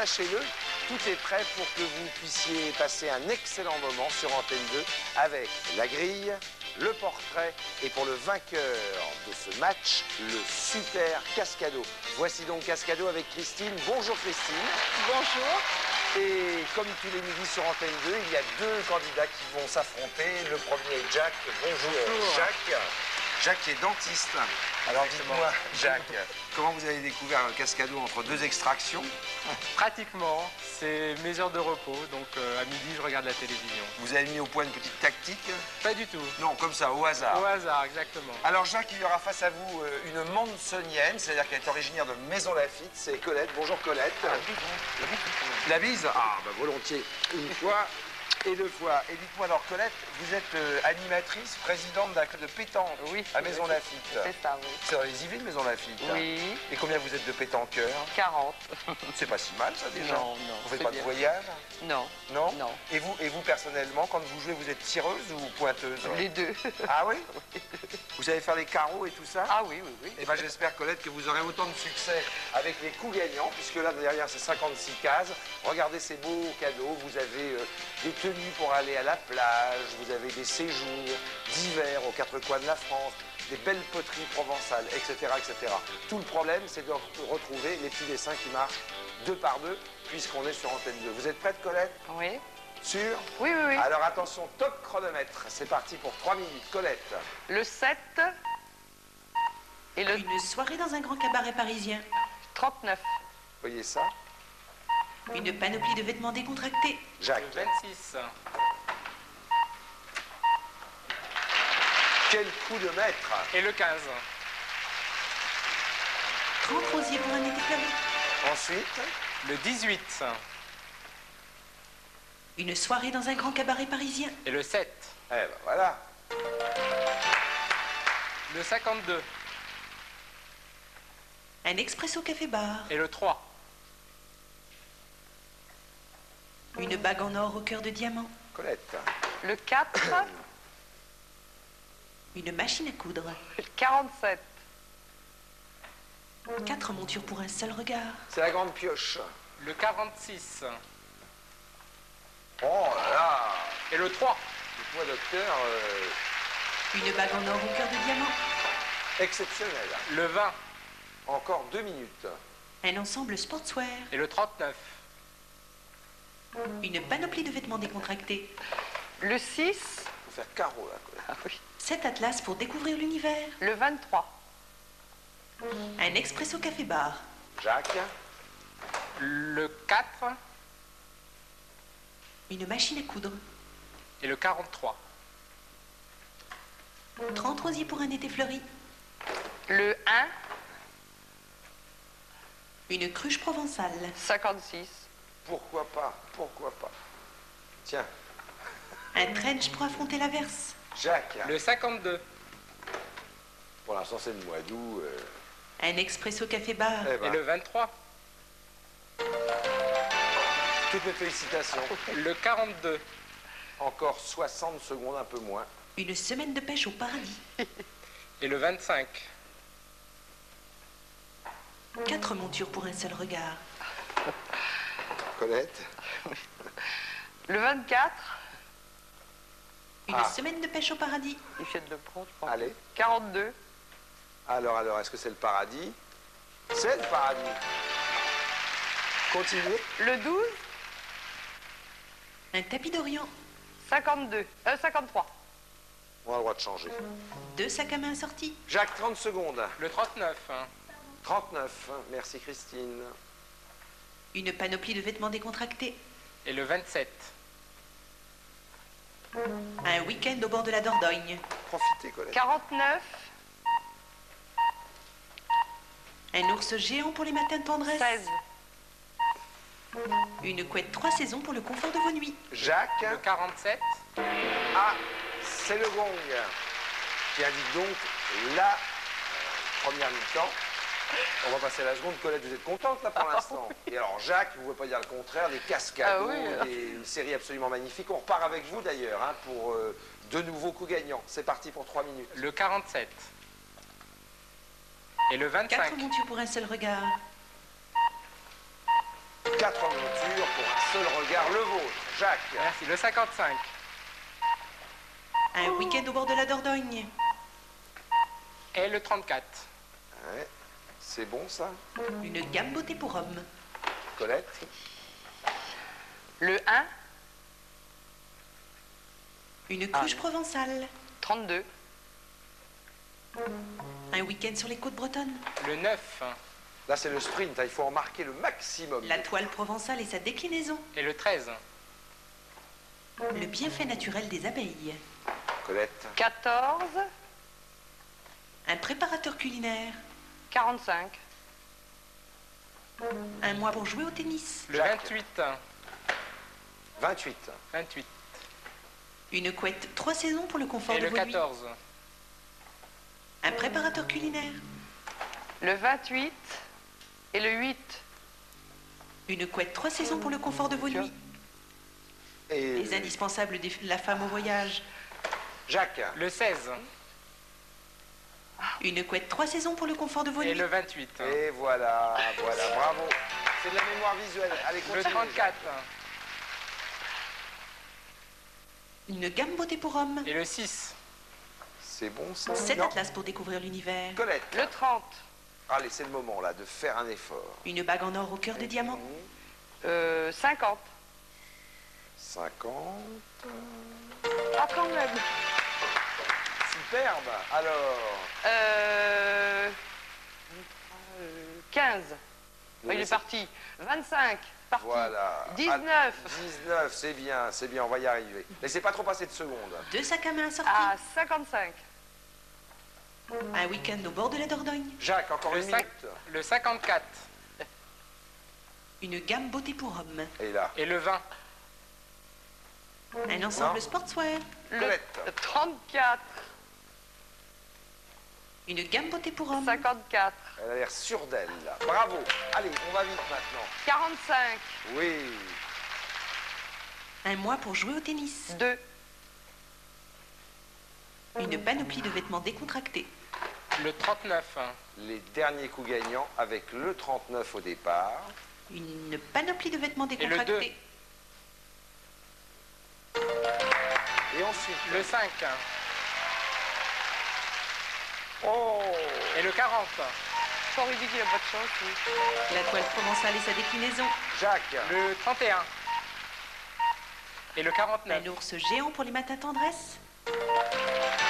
sachez-le, tout est prêt pour que vous puissiez passer un excellent moment sur Antenne 2 avec la grille, le portrait et pour le vainqueur de ce match, le super Cascado. Voici donc Cascado avec Christine. Bonjour Christine. Bonjour. Et comme tous les midis sur Antenne 2, il y a deux candidats qui vont s'affronter. Le premier est Jacques. Bonjour Jacques. Jacques est dentiste. Alors dites-moi, Jacques, comment vous avez découvert le Cascado entre deux extractions? Pratiquement, c'est mes heures de repos, donc à midi je regarde la télévision. Vous avez mis au point une petite tactique? Pas du tout. Non, comme ça, au hasard. Au hasard, exactement. Alors Jacques, il y aura face à vous une mansonienne, c'est-à-dire qu'elle est originaire de Maison Lafitte, c'est Colette. Bonjour Colette. La bise? Ah, bah volontiers. Une fois et deux fois. Et dites-moi alors Colette, vous êtes animatrice, présidente d'un club de pétanque à Maison Lafitte. C'est ça, oui. C'est dans les Yvelines, Maison Lafitte. Oui. Et combien vous êtes de pétanqueurs? 40. C'est pas si mal ça déjà. Non, non. Vous faites c'est pas bien. de voyage? Non. Non? Non. Et vous personnellement, quand vous jouez, vous êtes tireuse ou pointeuse? Les deux. Ah oui? Vous savez faire les carreaux et tout ça? Ah oui, oui, oui. Et ben j'espère Colette que vous aurez autant de succès avec les coups gagnants, puisque là derrière c'est 56 cases. Regardez ces beaux cadeaux, vous avez des tenues pour aller à la plage, vous avez des séjours d'hiver aux quatre coins de la France, des belles poteries provençales, etc., etc. Tout le problème, c'est de retrouver les petits dessins qui marchent deux par deux, puisqu'on est sur Antenne 2. Vous êtes prête, Colette? Oui. Sûr? Oui, oui, oui. Alors attention, top chronomètre. C'est parti pour 3 minutes. Colette. Le 7 et le Une soirée dans un grand cabaret parisien. 39. Voyez ça? Une panoplie de vêtements décontractés. Jacques. Le 26. Quel coup de maître! Et le 15. 30 rosiers pour un été fleuri. Ensuite, Le 18. Une soirée dans un grand cabaret parisien. Et le 7. eh ben voilà. Le 52. Un expresso café-bar. Et le 3. Une bague en or au cœur de diamant. Colette. Le 4. Une machine à coudre. Le 47. 4 montures pour un seul regard. C'est la grande pioche. Le 46. Oh là là! Et le 3. Dites-moi, docteur, Une bague en or au cœur de diamant. exceptionnel. Le 20. Encore 2 minutes. Un ensemble sportswear. Et le 39. Une panoplie de vêtements décontractés. Le 6. Faut faire carreau là, Colette. Ah oui. 7 atlas pour découvrir l'univers. Le 23. Un expresso café-bar. Jacques. Le 4. Une machine à coudre. Et le 43. 30 rosiers pour un été fleuri. Le 1. Une cruche provençale. 56. Pourquoi pas? Pourquoi pas? Tiens, Un trench pour affronter l'averse. Jacques. Le 52. Pour l'instant, c'est le mois d'août. Un expresso café-bar. Eh ben, Et le 23. toutes mes félicitations. Le 42. Encore 60 secondes, un peu moins. Une semaine de pêche au paradis. Et le 25. 4 montures pour un seul regard. Colette. Le 24. Une Ah. semaine de pêche au paradis. Il vient de le prendre, je pense. Allez. 42. Alors, est-ce que c'est le paradis? C'est le paradis. Continuez. Le 12. Un tapis d'Orient. 52. 53. On a le droit de changer. 2 sacs à main assortis. Jacques, 30 secondes. Le 39. 39. Merci Christine. Une panoplie de vêtements décontractés. Et le 27. Un week-end au bord de la Dordogne. Profitez, Colette. 49. Un ours géant pour les matins de tendresse. 16. Une couette 3 saisons pour le confort de vos nuits. Jacques. Le 47. Ah, c'est le gong qui indique donc la première mi-temps. On va passer à la seconde. Colette, vous êtes contente là pour l'instant? Et alors Jacques, vous ne pouvez pas dire le contraire, des cascades, Ah oui. une série absolument magnifique. On repart avec vous d'ailleurs hein, pour de nouveaux coups gagnants. C'est parti pour 3 minutes. Le 47. Et le 25. 4 montures pour un seul regard. 4 montures pour un seul regard, le vôtre. Jacques. Merci. Le 55. Un week-end au bord de la Dordogne. Et le 34. Ouais. C'est bon ça, Une gamme beauté pour hommes. Colette? Le 1, Une cruche provençale. 32. Un week-end sur les côtes bretonnes. Le 9. Là c'est le sprint, hein, il faut en marquer le maximum. La toile provençale et sa déclinaison. Et le 13. Le bienfait naturel des abeilles. Colette? 14, Un préparateur culinaire. 45. Un mois pour jouer au tennis. Le Jacques. 28. 28. 28. Une couette 3 saisons pour le confort Et de le vos nuits. 14. Un préparateur culinaire. Le 28 et le 8. Une couette 3 saisons pour le confort de vos nuits. Et Les indispensables de la femme au voyage. Jacques? Le 16. Une couette 3 saisons pour le confort de vos Et nuits. le 28. Et voilà, voilà, bravo. C'est de la mémoire visuelle. Allez, Le continuez. 34. Une gamme beauté pour hommes. Et le 6. C'est bon ça? 7 Non. atlas pour découvrir l'univers. Colette? Le 30. Allez, c'est le moment là de faire un effort. Une bague en or au cœur de diamant. 50. 50. Ah, quand même. Superbe. Alors, 15. Oui, Il est c'est- parti. 25. Parti. voilà. 19. 19, c'est bien, on va y arriver. Laissez pas trop passer de secondes. 2 sacs à main assortis. À 55. Un week-end au bord de la Dordogne. Jacques, encore Le une 5. minute. Le 54. Une gamme beauté pour hommes. Et là, Et le 20. Un ensemble Non. sportswear. Le Colette. 34. Une gamme beauté pour hommes. 54. elle a l'air sûre d'elle. Là. Bravo. Allez, on va vite maintenant. 45. Oui. Un mois pour jouer au tennis. 2. Une panoplie de vêtements décontractés. Le 39. Les derniers coups gagnants avec le 39 au départ. Une panoplie de vêtements le décontractés. Et ensuite, Le 5. oh, Et le 40. Fort dit qu'il n'a pas de chance. lui. La toile provençale et sa déclinaison. Jacques. Le 31. Et le 49. Un ours géant pour les matins tendresse.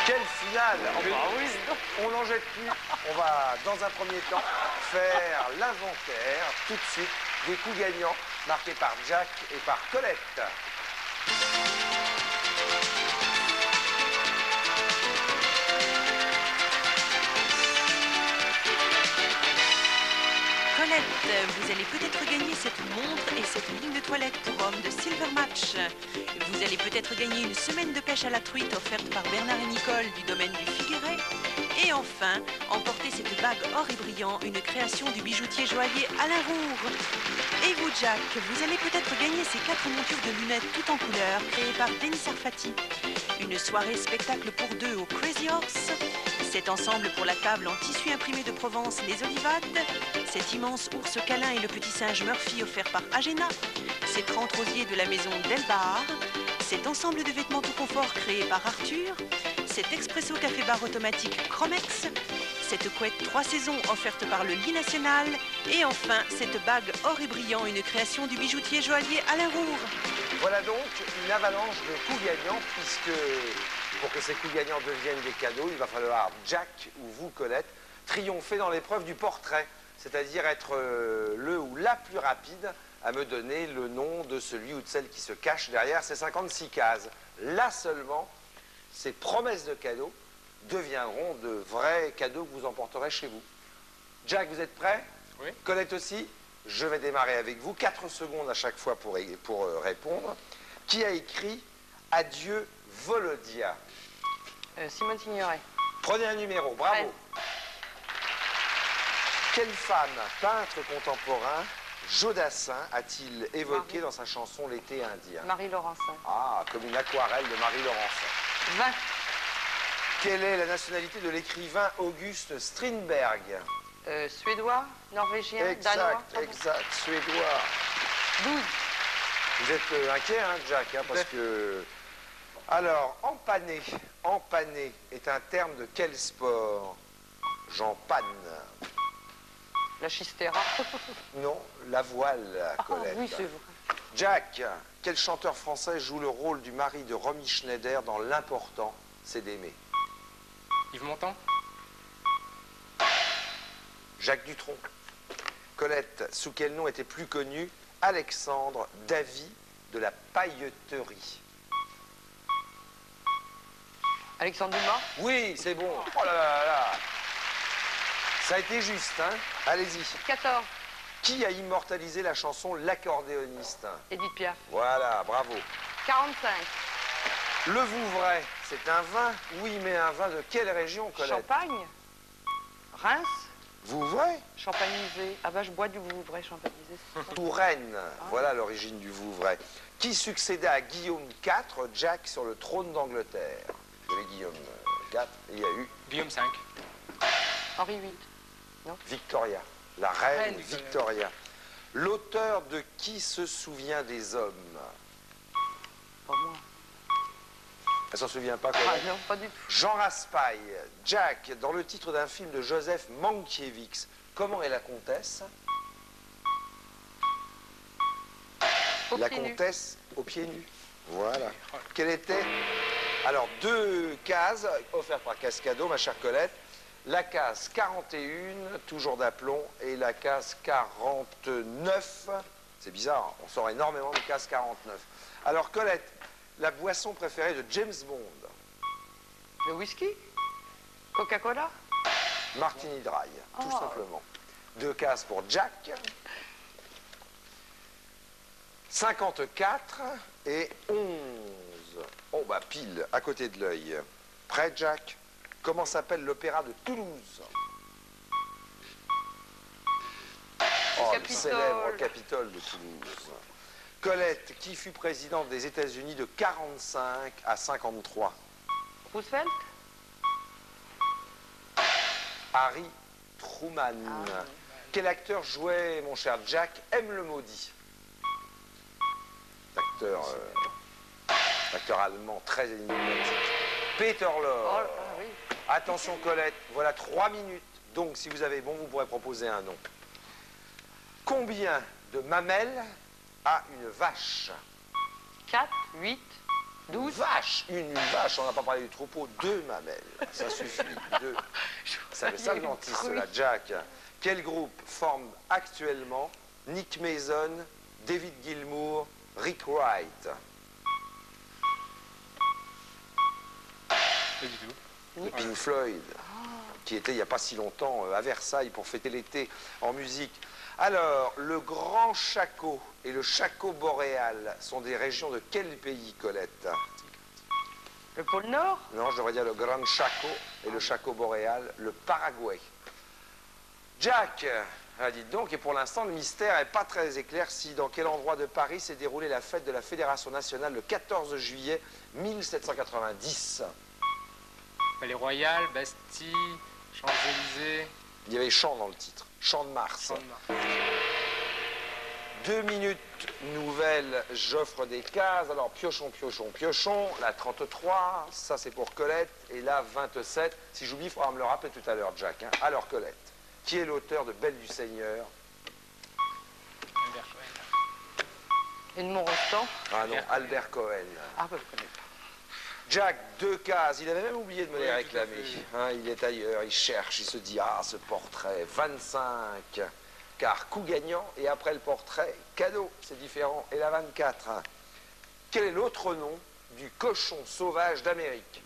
Quelle finale. Le- On n'en jette plus. On va, dans un premier temps, faire l'inventaire, tout de suite, des coups gagnants marqués par Jacques et par Colette. Colette, vous allez peut-être gagner cette montre et cette ligne de toilette pour hommes de Silver Match. Vous allez peut-être gagner une semaine de pêche à la truite offerte par Bernard et Nicole du domaine du Figueret. Et enfin, emporter cette bague or et brillant, une création du bijoutier joaillier Alain Roure. Et vous, Jack, vous allez peut-être gagner ces 4 montures de lunettes toutes en couleur créées par Denis Sarfati. Une soirée spectacle pour 2 au Crazy Horse. Cet ensemble pour la table en tissu imprimé de Provence, les Olivades. Cet immense ours câlin et le petit singe Murphy offert par Agena. Ces 30 rosiers de la maison Delbar. Cet ensemble de vêtements tout confort créé par Arthur. Cet expresso café bar automatique Chromex. Cette couette 3 saisons offerte par le Lit National. Et enfin, cette bague or et brillant, une création du bijoutier joaillier Alain Roure. Voilà donc une avalanche de coups gagnants, puisque pour que ces coups gagnants deviennent des cadeaux, il va falloir, Jack ou vous, Colette, triompher dans l'épreuve du portrait, c'est-à-dire être le ou la plus rapide à me donner le nom de celui ou de celle qui se cache derrière ces 56 cases. Là seulement, ces promesses de cadeaux deviendront de vrais cadeaux que vous emporterez chez vous. Jack, vous êtes prêt? Oui. Colette aussi? Je vais démarrer avec vous. 4 secondes à chaque fois pour répondre. Qui a écrit Adieu Volodia? Simone Signoret. Prenez un numéro, bravo. Ouais. Quelle femme, peintre contemporain, Jodassin a-t-il évoqué Marie. dans sa chanson L'été indien? Marie-Laurencin. Ah, comme une aquarelle de Marie-Laurencin. 20. Quelle est la nationalité de l'écrivain Auguste Strindberg? Suédois, norvégien, danois. Exact, exact, suédois. 12. Vous êtes inquiet, hein, Jack, hein, parce que... Alors, empanner. Empanner est un terme de quel sport? J'en panne. La chistera. Non, la voile, Ah Colette. oui, c'est vrai. Jack, quel chanteur français joue le rôle du mari de Romy Schneider dans L'important, c'est d'aimer? Yves Montand. Jacques Dutronc. Colette, sous quel nom était plus connu Alexandre Davy de la pailletterie? Alexandre Dumas. Oui, c'est bon. Oh là là là. Ça a été juste, hein? Allez-y. 14. Qui a immortalisé la chanson L'accordéoniste? Edith Piaf. Voilà, bravo. 45. Le Vouvray, c'est un vin? Oui, mais un vin de quelle région, Colette? Champagne. Reims. Vouvray? Champagnisé. Ah bah je bois du Vouvray champagnisé. Touraine, voilà l'origine du Vouvray. Qui succéda à Guillaume IV, Jack, sur le trône d'Angleterre? Il y avait Guillaume IV et il y a eu Guillaume V. Henri VIII. Victoria, la reine Reine Victoria. L'auteur de Qui se souvient des hommes? Pas moi. Elle s'en souvient pas, Ah Colette? non, pas du tout. Jean Raspail. Jack, dans le titre d'un film de Joseph Mankiewicz, comment est la comtesse? Au La pied nu. comtesse aux pieds nus. Voilà. Quelle était... Alors, 2 cases offertes par Cascado, ma chère Colette. La case 41, toujours d'aplomb, et la case 49. C'est bizarre, on sort énormément de case 49. Alors, Colette, la boisson préférée de James Bond? Le whisky. Coca-Cola. Martini Dry, tout Oh. simplement. 2 cases pour Jack. 54 et 11. Oh, bah pile, à côté de l'œil. Prêt, Jack? Comment s'appelle l'opéra de Toulouse? Oh, le Capitole. célèbre Capitole de Toulouse. Colette, qui fut présidente des États-Unis de 45 à 53? Roosevelt. Harry Truman. Ah. Quel acteur jouait, mon cher Jack, M. le Maudit? Acteur allemand très énigmatique. Peter Oh, Lorre. ah oui. Attention Colette, voilà 3 minutes. Donc si vous avez bon, vous pourrez proposer un nom. Combien de mamelles a une vache? 4, 8, 12. Vache, une vache, on n'a pas parlé du troupeau, 2 mamelles. Ça suffit, 2. Ça le dentiste là, Jack. Quel groupe forme actuellement Nick Mason, David Gilmour, Rick Wright? Pas du tout. Pink Floyd, qui était il n'y a pas si longtemps à Versailles pour fêter l'été en musique. Alors, le Grand Chaco et le Chaco boréal sont des régions de quel pays, Colette? Le pôle Nord. Non, je devrais dire le Grand Chaco et le Chaco boréal, le Paraguay. Jack, dites donc, et pour l'instant, le mystère n'est pas très éclairci. Dans quel endroit de Paris s'est déroulée la fête de la Fédération nationale le 14 juillet 1790? Palais Royal, Bastille, Champs-Élysées, Il y avait Champ dans le titre, Champ de Mars. Champ de Mars. 2 minutes nouvelles, j'offre des cases. Alors, piochon, piochon, piochon. La 33, ça c'est pour Colette. Et la 27, si j'oublie, il faudra me le rappeler tout à l'heure, Jack. Hein. Alors, Colette, qui est l'auteur de Belle du Seigneur? Albert Cohen. Edmond Rostand. Ah non, Albert Cohen. Ah bah je connais pas. Jack, 2 cases. Il avait même oublié de me les Oui, tout à réclamer. fait. Hein, il est ailleurs, il cherche, il se dit, ah, ce portrait, 25. Car coup gagnant, et après le portrait, cadeau, c'est différent. Et la 24. Hein. Quel est l'autre nom du cochon sauvage d'Amérique?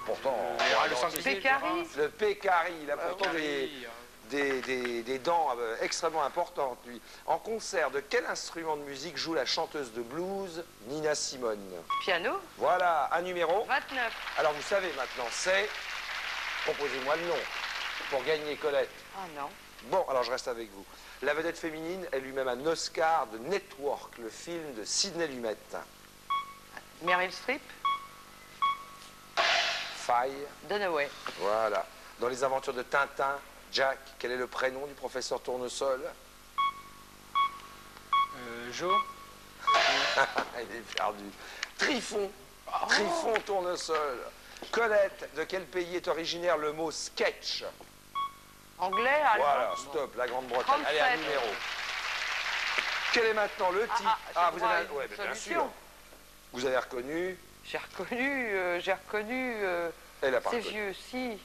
Pourtant, Le sanglier, Pécari. le pécari, il a pourtant Pécari, des dents extrêmement importantes, lui. En concert, de quel instrument de musique joue la chanteuse de blues Nina Simone? Piano. Voilà, un numéro. 29. Alors vous savez maintenant, c'est... Proposez-moi le nom pour gagner Colette. Ah non. Bon, alors je reste avec vous. La vedette féminine est lui-même un Oscar de Network, le film de Sidney Lumet. Meryl Streep. Faye, Dunaway. voilà. Dans les aventures de Tintin, Jack, quel est le prénom du professeur Tournesol? Peugeot. Il est perdu. Trifon. Trifon tournesol. Colette, de quel pays est originaire le mot sketch? Anglais, allemand. Voilà, stop, la Grande-Bretagne. Allez, un 37. numéro. Quel est maintenant le titre? j'ai vous droit à avez... une Ouais, mais bien solution. sûr. Vous avez reconnu? J'ai reconnu. Elle a pas C'est reconnu. vieux, si.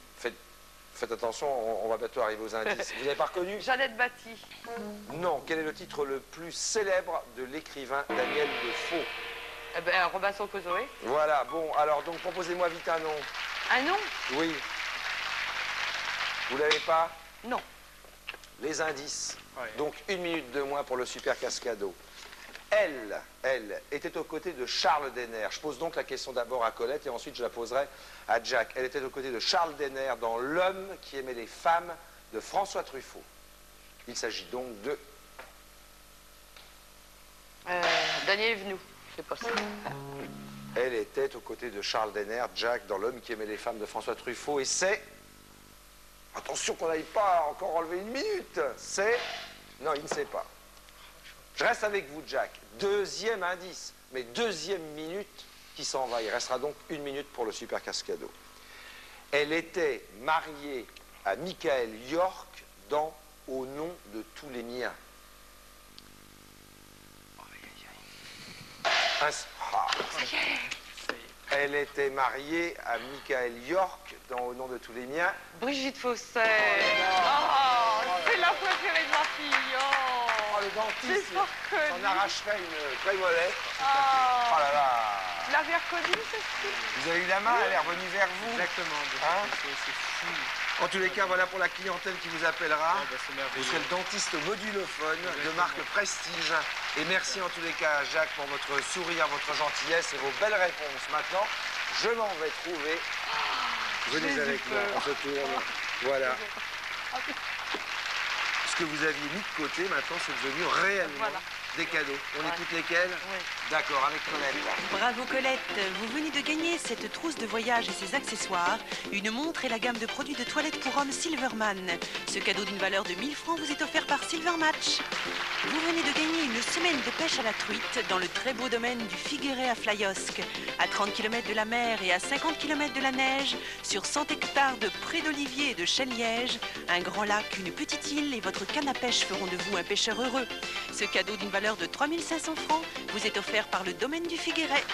Faites attention, on va bientôt arriver aux indices. Vous n'avez pas reconnu? Jeannette Batti. Non. Quel est le titre le plus célèbre de l'écrivain Daniel Defoe? Eh ben, Robinson Crusoe. Voilà, bon, alors donc proposez-moi vite un nom. Un nom? Oui. Vous l'avez pas? Non. Les indices. Ouais. Donc 1 minute de moins pour le super cascado. Elle était aux côtés de Charles Denner. Je pose donc la question d'abord à Colette et ensuite je la poserai à Jack. Elle était aux côtés de Charles Denner dans L'homme qui aimait les femmes de François Truffaut. Il s'agit donc de... Daniel Evenou. C'est pas ça. Elle était aux côtés de Charles Denner, Jack, dans L'homme qui aimait les femmes de François Truffaut. Et c'est... Attention qu'on n'aille pas encore enlever 1 minute. C'est... Non, il ne sait pas. Je reste avec vous, Jack. Deuxième indice, mais deuxième minute qui s'en va. Il restera donc 1 minute pour le super cascado. Elle était mariée à Michael York dans Au nom de tous les miens. Elle était mariée à Michael York dans Au nom de tous les miens. Brigitte Fossé. Oh, c'est la préférée de ma fille. Oh, le dentiste, C'est pas reconnu. s'en arracherait une vraie molette. Oh. Oh là là. Tu l'avais reconnu, celle-ci? Vous avez eu la main, elle est revenue vers vous. Exactement. Hein? C'est fou. En tous les cas, voilà pour la clientèle qui vous appellera. Ah, bah, c'est Vous merveilleux. serez le dentiste modulophone de Exactement. marque Prestige. Et merci en tous les cas à Jacques pour votre sourire, votre gentillesse et vos belles réponses. Maintenant, je m'en vais trouver. Venez j'ai avec eu moi, peur. on se tourne. Voilà. Ce que vous aviez mis de côté, maintenant, c'est devenu réellement Voilà. des cadeaux. On Ouais. écoute lesquels? Oui. D'accord, avec Colette. Bravo Colette, vous venez de gagner cette trousse de voyage et ses accessoires, une montre et la gamme de produits de toilette pour hommes Silverman. Ce cadeau d'une valeur de 1000 francs vous est offert par Silvermatch. Vous venez de gagner une semaine de pêche à la truite dans le très beau domaine du Figueret à Flyosque. À 30 km de la mer et à 50 km de la neige, sur 100 hectares de prés d'oliviers et de chênes-lièges, un grand lac, une petite île et votre canne à pêche feront de vous un pêcheur heureux. Ce cadeau d'une valeur de 3500 francs vous est offert par le domaine du Figueret.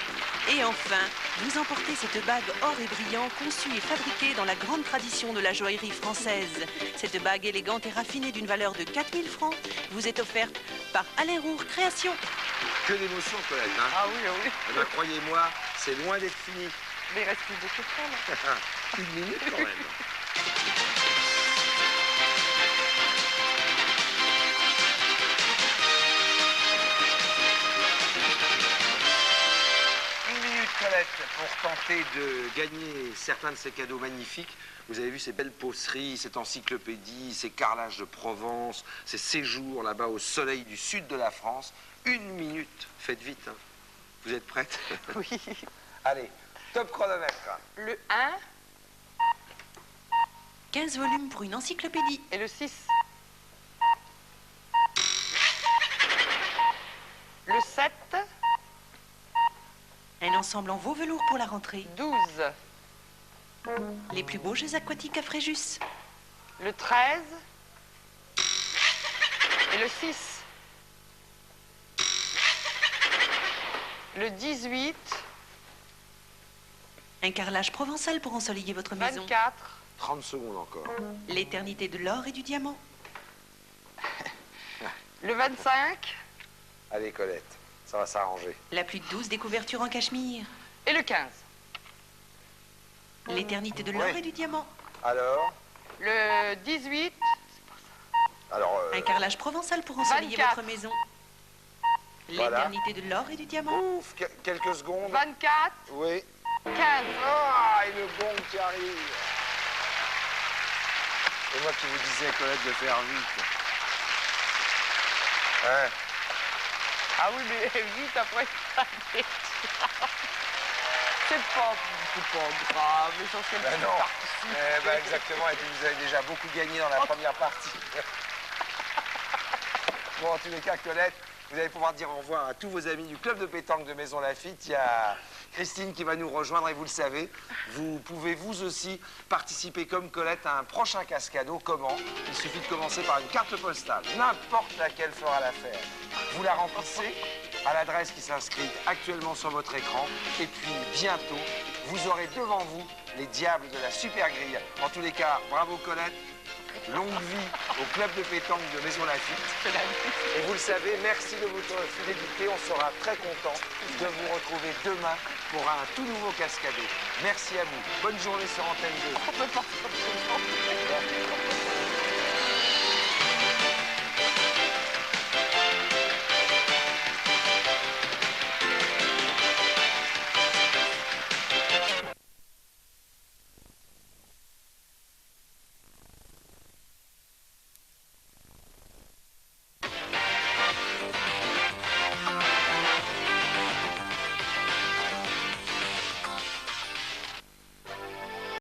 Et enfin, vous emportez cette bague or et brillant conçue et fabriquée dans la grande tradition de la joaillerie française. Cette bague élégante et raffinée d'une valeur de 4000 francs vous est offerte par Alain Roure Création. Que d'émotion, Colette. Hein? Ah oui, ah oui. Eh ben, croyez-moi, c'est loin d'être fini. Mais il reste plus beaucoup de temps, là. 1 minute quand même. Colette, pour tenter de gagner certains de ces cadeaux magnifiques, vous avez vu ces belles poceries, cette encyclopédie, ces carrelages de Provence, ces séjours là-bas au soleil du sud de la France. 1 minute, faites vite, hein. Vous êtes prête? Oui. Allez, top chronomètre. Le 1 15 volumes pour une encyclopédie. et le 6. Le 7, Un ensemble en veau velours pour la rentrée. 12. Les plus beaux jeux aquatiques à Fréjus. Le 13 et le 6. Le 18, Un carrelage provençal pour ensoleiller votre maison. 24, 30 secondes encore. L'éternité de l'or et du diamant. le 25 Allez, Colette, ça va s'arranger. La plus douce des couvertures en cachemire. et le 15. L'éternité de l'or Oui. et du diamant. Alors, Le 18, alors, Un carrelage provençal pour ensoleiller 24. votre maison. Voilà. L'éternité de l'or et du diamant. ouf, quelques secondes. 24, Oui. 15. Ah, et le bon qui arrive. Et moi qui vous disais, Colette, de faire vite. Hein? Ah oui, mais vite après ça. C'est pas grave, l'essentiel Ben c'est de non. participer. Eh ben exactement, et puis vous avez déjà beaucoup gagné dans la première partie. Bon, en tous les cas, Colette, Vous allez pouvoir dire au revoir à tous vos amis du club de pétanque de Maison Lafitte. Il y a Christine qui va nous rejoindre et vous le savez, vous pouvez vous aussi participer comme Colette à un prochain casse-cadeau. Comment? Il suffit de commencer par une carte postale. N'importe laquelle fera l'affaire. Vous la remplissez à l'adresse qui s'inscrit actuellement sur votre écran. Et puis bientôt, vous aurez devant vous les diables de la Super Grille. En tous les cas, bravo Colette. Longue vie au club de pétanque de Maison Lafitte. Et vous le savez, merci de votre fidélité. On sera très content de vous retrouver demain pour un tout nouveau casse-cadeau. Merci à vous. Bonne journée sur Antenne 2. On peut pas.